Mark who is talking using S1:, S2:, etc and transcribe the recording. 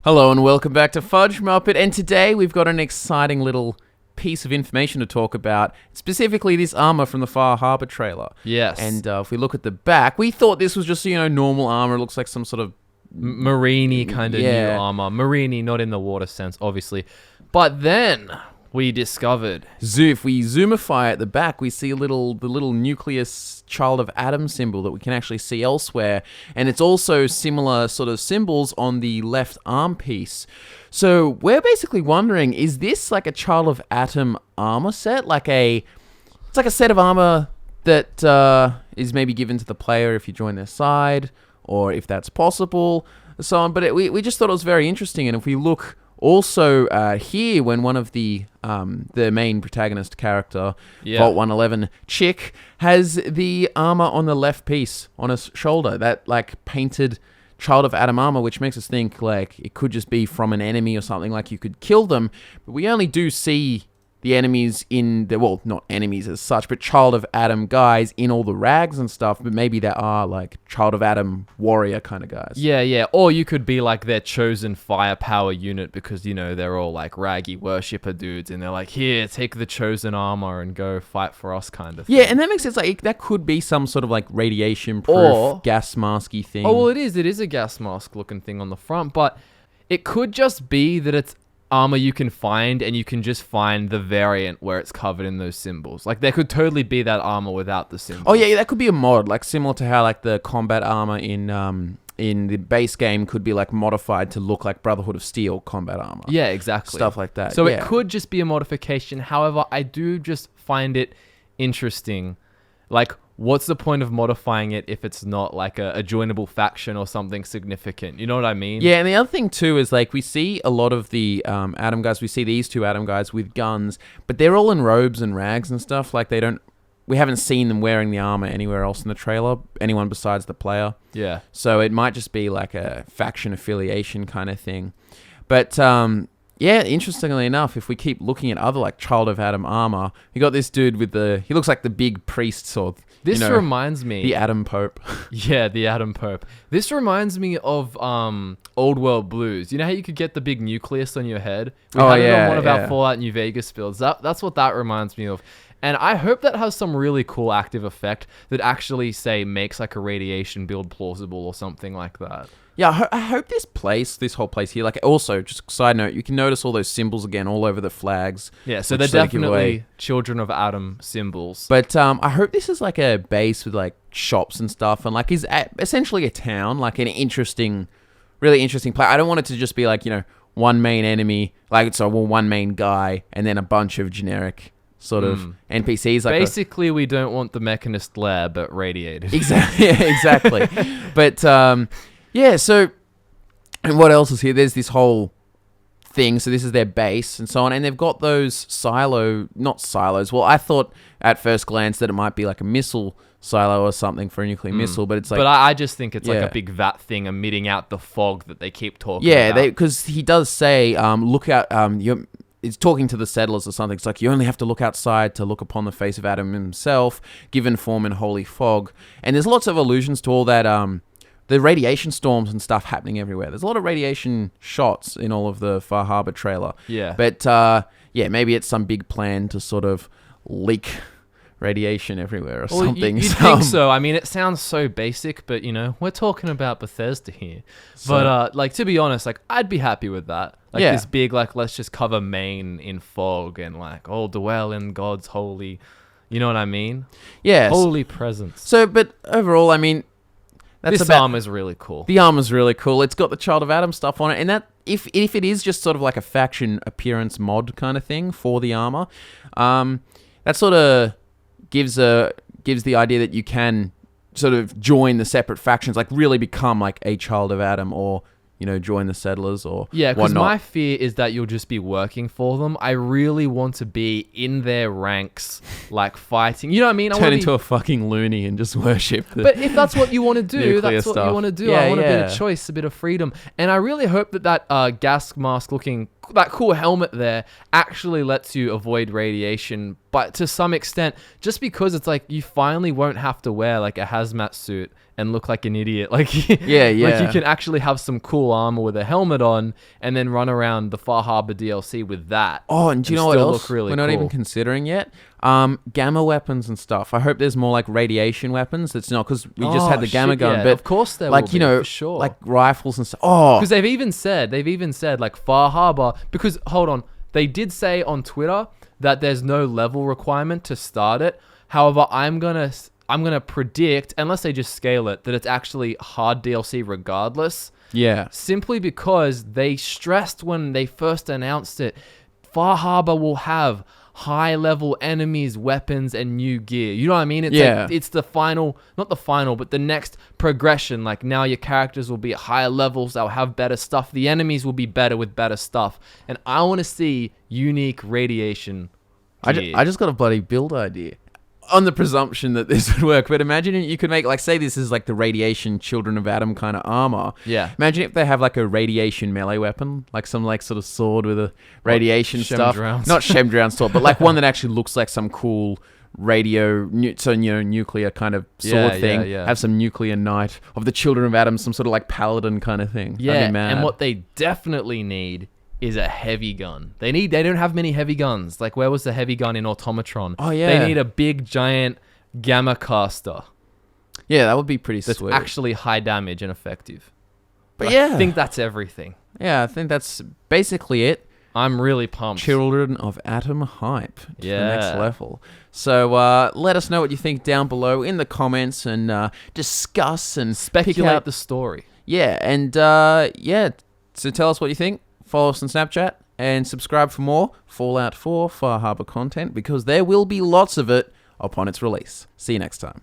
S1: Hello and welcome back to Fudge Muppet, and today we've got an exciting little piece of information to talk about, specifically this armor from the Far Harbor trailer.
S2: Yes.
S1: And if we look at the back, we thought this was just, normal armor. It looks like some sort of...
S2: Marine-y kind of new armor. Marine-y, not in the water sense, obviously. But then we discovered...
S1: If we zoomify at the back, we see the little nucleus child of Adam symbol that we can actually see elsewhere. And it's also similar sort of symbols on the left arm piece. So we're basically wondering, is this like a child of Atom armor set? It's like a set of armor that is maybe given to the player if you join their side, or if that's possible, and so on. But we just thought it was very interesting. And if we look also here, when one of the main protagonist character, Vault 111 Chick, has the armor on the left piece on his shoulder, that like painted child of Atom armor, which makes us think like it could just be from an enemy or something, like you could kill them. But we only do see the enemies in the, well, not enemies as such, but child of Atom guys in all the rags and stuff. But maybe there are like child of Atom warrior kind of guys.
S2: Yeah. Or you could be like their chosen firepower unit because, they're all like raggy worshipper dudes and they're like, here, take the chosen armor and go fight for us kind of thing.
S1: Yeah, and that makes sense. Like that could be some sort of like radiation proof gas masky thing.
S2: Oh, well, it is a gas mask looking thing on the front, but it could just be that it's armor you can find, and you can just find the variant where it's covered in those symbols. Like there could totally be that armor without the symbols.
S1: Oh yeah, that could be a mod, like similar to how like the combat armor in the base game could be like modified to look like Brotherhood of Steel combat armor.
S2: Yeah, exactly.
S1: Stuff like that.
S2: So it could just be a modification. However, I do just find it interesting. Like, what's the point of modifying it if it's not like a joinable faction or something significant? You know what I mean?
S1: Yeah, and the other thing too is like we see a lot of the Atom guys. We see these two Atom guys with guns, but they're all in robes and rags and stuff. Like we haven't seen them wearing the armor anywhere else in the trailer, anyone besides the player.
S2: Yeah.
S1: So it might just be like a faction affiliation kind of thing. But yeah, interestingly enough, if we keep looking at other like Child of Atom armor, you got this dude with he looks like the big priest sort.
S2: This reminds me...
S1: The Atom Pope.
S2: Yeah, the Atom Pope. This reminds me of Old World Blues. You know how you could get the big nucleus on your head? We had it on one of our Fallout New Vegas builds. That's what that reminds me of. And I hope that has some really cool active effect that actually, say, makes like a radiation build plausible or something like that.
S1: Yeah, I hope this whole place here, like also, just side note, you can notice all those symbols again all over the flags.
S2: Yeah, so they're definitely Children of Atom symbols.
S1: But I hope this is like a base with like shops and stuff and like is essentially a town, like an really interesting place. I don't want it to just be like, one main enemy, one main guy and then a bunch of generic sort of NPCs. Like
S2: basically, we don't want the Mechanist lair, but radiated.
S1: Exactly. Yeah, exactly. But yeah, so, and what else is here? There's this whole thing. So this is their base and so on. And they've got those not silos. Well, I thought at first glance that it might be like a missile silo or something for a nuclear missile, but it's like...
S2: But I just think it's like a big vat thing emitting out the fog that they keep talking about.
S1: Yeah, because he does say, look out, it's talking to the settlers or something. It's like, you only have to look outside to look upon the face of Adam himself, given form in holy fog. And there's lots of allusions to all that... the radiation storms and stuff happening everywhere. There's a lot of radiation shots in all of the Far Harbor trailer.
S2: Yeah.
S1: But, maybe it's some big plan to sort of leak radiation everywhere or something.
S2: You'd think so. I mean, it sounds so basic, but, we're talking about Bethesda here. So, but, to be honest, I'd be happy with that. This big, let's just cover Maine in fog and, dwell in God's holy... You know what I mean?
S1: Yes.
S2: Holy presence.
S1: So, but overall, I mean...
S2: This armor's really cool.
S1: The armor's really cool. It's got the Child of Atom stuff on it, and that if it is just sort of like a faction appearance mod kind of thing for the armor, that sort of gives the idea that you can sort of join the separate factions, like really become like a Child of Atom or join the settlers or
S2: because my fear is that you'll just be working for them. I really want to be in their ranks, fighting. You know what I mean?
S1: Turn into a fucking loony and just worship.
S2: But if that's what you want to do, that's what you want to do.
S1: Yeah,
S2: I want a bit of choice, a bit of freedom, and I really hope that gas mask looking that cool helmet there actually lets you avoid radiation, but to some extent, just because it's like you finally won't have to wear like a hazmat suit and look like an idiot. Like,
S1: yeah.
S2: like you can actually have some cool armor with a helmet on and then run around the Far Harbor DLC with that.
S1: Oh, and do you know what else
S2: really
S1: we're not
S2: cool.
S1: even considering yet? Gamma weapons and stuff. I hope there's more like radiation weapons. It's not, because we just had the gamma gun, but
S2: of course there
S1: like,
S2: will
S1: you
S2: be,
S1: know,
S2: for sure.
S1: like rifles and stuff. Oh,
S2: Because they've even said like Far Harbor, because hold on, they did say on Twitter that there's no level requirement to start it. However, I'm gonna predict, unless they just scale it, that it's actually hard DLC regardless.
S1: yeah.
S2: Simply because they stressed when they first announced it, Far Harbor will have high level enemies, weapons, and new gear. You know what I mean? It's like, it's the final, not the final, but the next progression. Like, now your characters will be at higher levels, they'll have better stuff, the enemies will be better with better stuff. And I want to see unique radiation gear.
S1: I just got a bloody build idea. On the presumption that this would work, but imagine you could make, like, say this is like the radiation Children of Atom kind of armor.
S2: Yeah.
S1: Imagine if they have like a radiation melee weapon, like some like sort of sword with a radiation stuff.
S2: Shemdroun's?
S1: Not Shemdrown sword, but like one that actually looks like some cool nuclear kind of sword thing.
S2: Yeah.
S1: Have some nuclear knight of the Children of Atom, some sort of like paladin kind of thing.
S2: Yeah,
S1: That'd be mad.
S2: and what they definitely need is a heavy gun. They don't have many heavy guns. Like, where was the heavy gun in Automatron?
S1: Oh, yeah.
S2: They need a big giant gamma caster
S1: Yeah, that would be pretty
S2: that's
S1: sweet.
S2: actually high damage and effective.
S1: But
S2: I
S1: yeah.
S2: think that's everything.
S1: Yeah, I think that's basically it.
S2: I'm really pumped.
S1: Children of Atom hype to the next
S2: Yeah.
S1: level. So let us know what you think down below in the comments, and discuss and pick
S2: Speculate
S1: out
S2: the story.
S1: Yeah, and so tell us what you think. Follow us on Snapchat and subscribe for more Fallout 4 Far Harbor content, because there will be lots of it upon its release. See you next time.